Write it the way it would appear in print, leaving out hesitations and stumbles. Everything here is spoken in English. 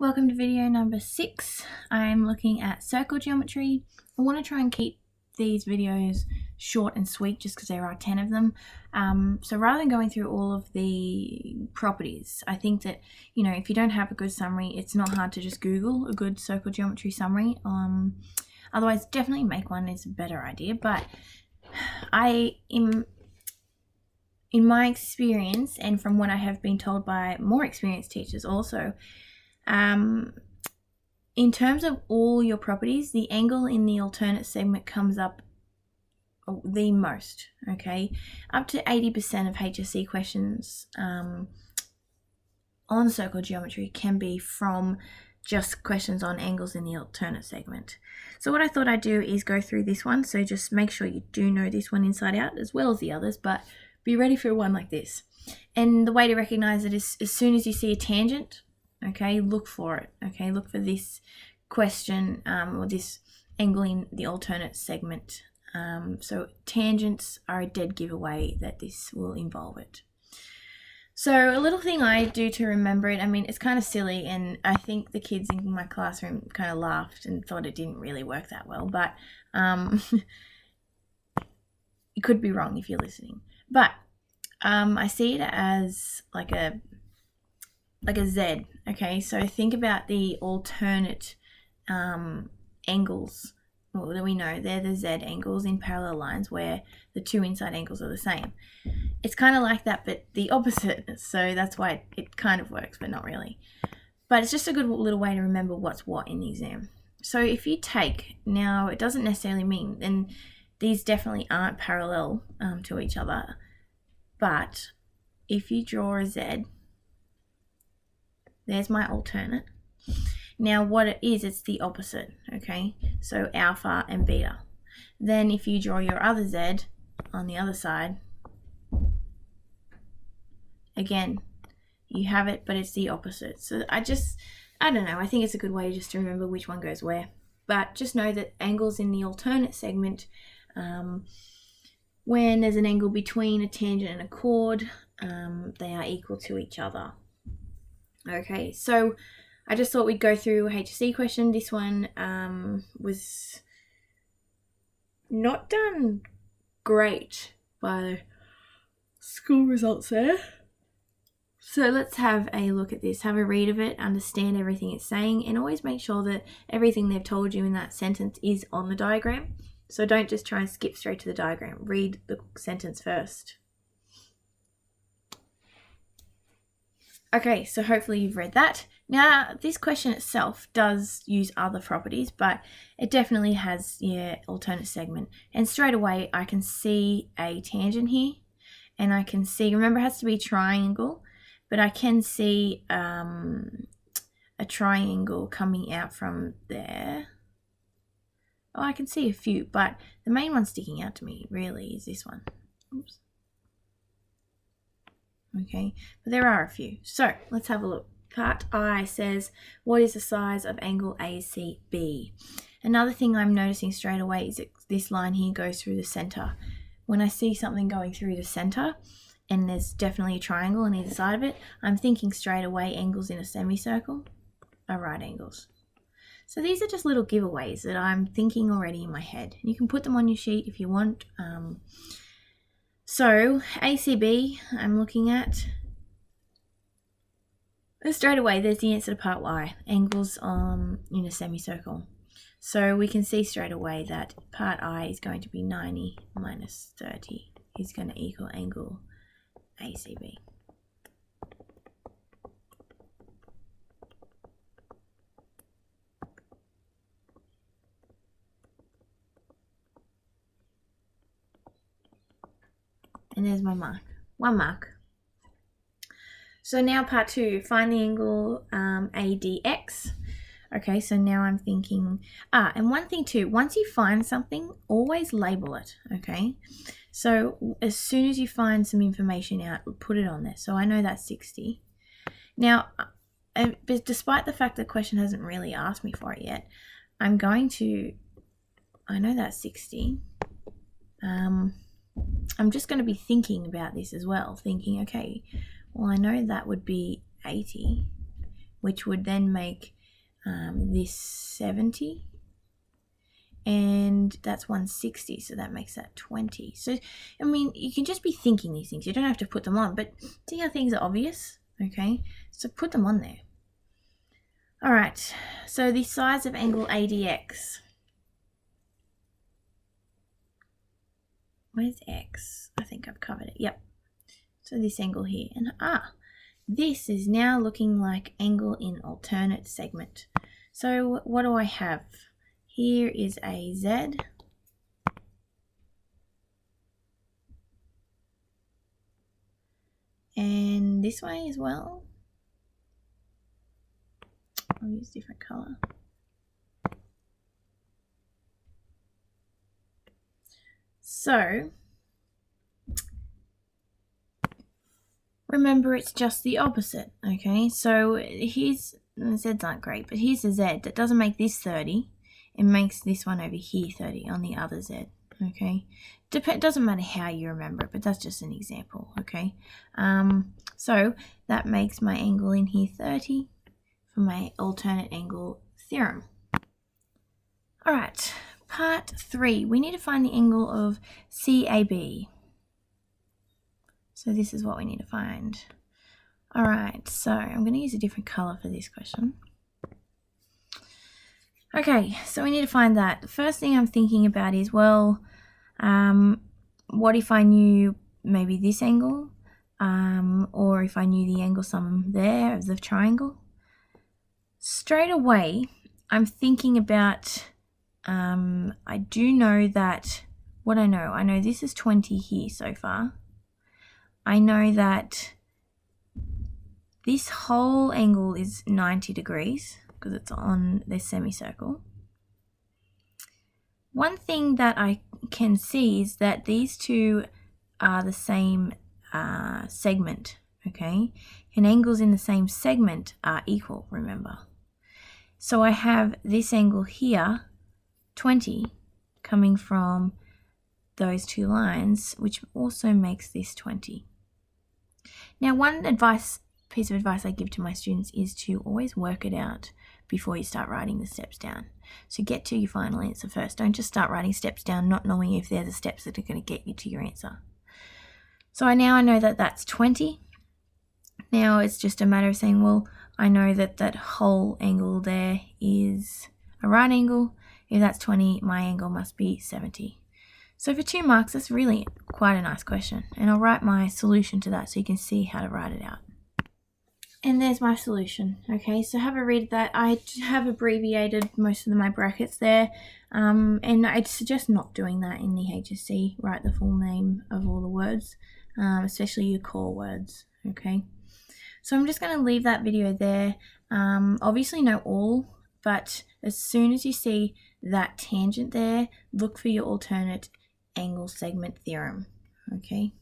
Welcome to video number 6. I'm looking at circle geometry. I want to try and keep these videos short and sweet just because there are 10 of them. So rather than going through all of the properties, I think that, if you don't have a good summary, it's not hard to just Google a good circle geometry summary. Otherwise, definitely make one is a better idea. But in my experience, and from what I have been told by more experienced teachers also, in terms of all your properties, the angle in the alternate segment comes up the most, okay? Up to 80% of HSC questions on circle geometry can be from just questions on angles in the alternate segment. So what I thought I'd do is go through this one, so just make sure you do know this one inside out as well as the others, but be ready for one like this. And the way to recognize it is as soon as you see a tangent, okay, look for it, okay? Look for this question or this angle in the alternate segment. So tangents are a dead giveaway that this will involve it. So a little thing I do to remember it, it's kind of silly, and I think the kids in my classroom kind of laughed and thought it didn't really work that well, but you could be wrong if you're listening. But I see it as like a Z, okay? So think about the alternate angles. Well, we know they're the Z angles in parallel lines where the two inside angles are the same. It's kind of like that, but the opposite. So that's why it kind of works, but not really. But it's just a good little way to remember what's what in the exam. So if you take, now it doesn't necessarily mean, and these definitely aren't parallel to each other, but if you draw a Z, there's my alternate. Now what it is, it's the opposite, okay? So alpha and beta. Then if you draw your other Z on the other side, again, you have it, but it's the opposite. So I don't know, I think it's a good way just to remember which one goes where. But just know that angles in the alternate segment, when there's an angle between a tangent and a chord, they are equal to each other. Okay, so I just thought we'd go through a HSC question. This one was not done great by the school results there. So let's have a look at this, have a read of it, understand everything it's saying, and always make sure that everything they've told you in that sentence is on the diagram. So don't just try and skip straight to the diagram. Read the sentence first. Okay, so hopefully you've read that. Now, this question itself does use other properties, but it definitely has alternate segment. And straight away, I can see a tangent here, and I can see, remember it has to be a triangle, but I can see a triangle coming out from there. Oh, I can see a few, but the main one sticking out to me really is this one. Oops. Okay, but there are a few. So let's have a look. Part I says, what is the size of angle ACB? Another thing I'm noticing straight away is that this line here goes through the center. When I see something going through the center, and there's definitely a triangle on either side of it, I'm thinking straight away angles in a semicircle are right angles. So these are just little giveaways that I'm thinking already in my head. You can put them on your sheet if you want. So ACB, I'm looking at. Straight away, there's the answer to part Y, angles in a semicircle. So we can see straight away that part I is going to be 90 minus 30 is going to equal angle ACB. And there's my mark, 1 mark. So now part 2, find the angle ADX. Okay, so now I'm thinking, and one thing too, once you find something, always label it, okay? So as soon as you find some information out, put it on there. So I know that's 60. Now, but despite the fact that the question hasn't really asked me for it yet, I know that's 60. I'm just going to be thinking about this as well, thinking, okay, well, I know that would be 80, which would then make this 70, and that's 160, so that makes that 20. So, I mean, you can just be thinking these things. You don't have to put them on, but see how things are obvious? Okay, so put them on there. All right, so the size of angle ADX. Where's X? I think I've covered it. Yep. So this angle here. And this is now looking like angle in alternate segment. So what do I have? Here is a Z. And this way as well. I'll use different color. So remember, it's just the opposite, okay? So here's, the Z's aren't great, but here's a Z that doesn't make this 30. It makes this one over here 30 on the other Z, okay? Doesn't matter how you remember it, but that's just an example, okay? So that makes my angle in here 30 for my alternate angle theorem. All right, part 3, we need to find the angle of CAB. So this is what we need to find. All right, so I'm going to use a different color for this question. Okay, so we need to find that. The first thing I'm thinking about is, well, what if I knew maybe this angle, or if I knew the angle sum there of the triangle? Straight away, I'm thinking about, I do know that, what I know this is 20 here so far. I know that this whole angle is 90 degrees because it's on this semicircle. One thing that I can see is that these two are the same segment, okay? And angles in the same segment are equal, remember. So I have this angle here, 20, coming from those two lines, which also makes this 20. Now, one piece of advice I give to my students is to always work it out before you start writing the steps down. So get to your final answer first. Don't just start writing steps down not knowing if they're the steps that are going to get you to your answer. So now I know that that's 20. Now it's just a matter of saying, well, I know that that whole angle there is a right angle. If that's 20, my angle must be 70. So for 2 marks, that's really quite a nice question. And I'll write my solution to that so you can see how to write it out. And there's my solution. Okay, so have a read of that. I have abbreviated most of my brackets there. And I'd suggest not doing that in the HSC. Write the full name of all the words, especially your core words. Okay, so I'm just going to leave that video there. Obviously not all, but as soon as you see that tangent there, look for your alternate angle segment theorem. Okay.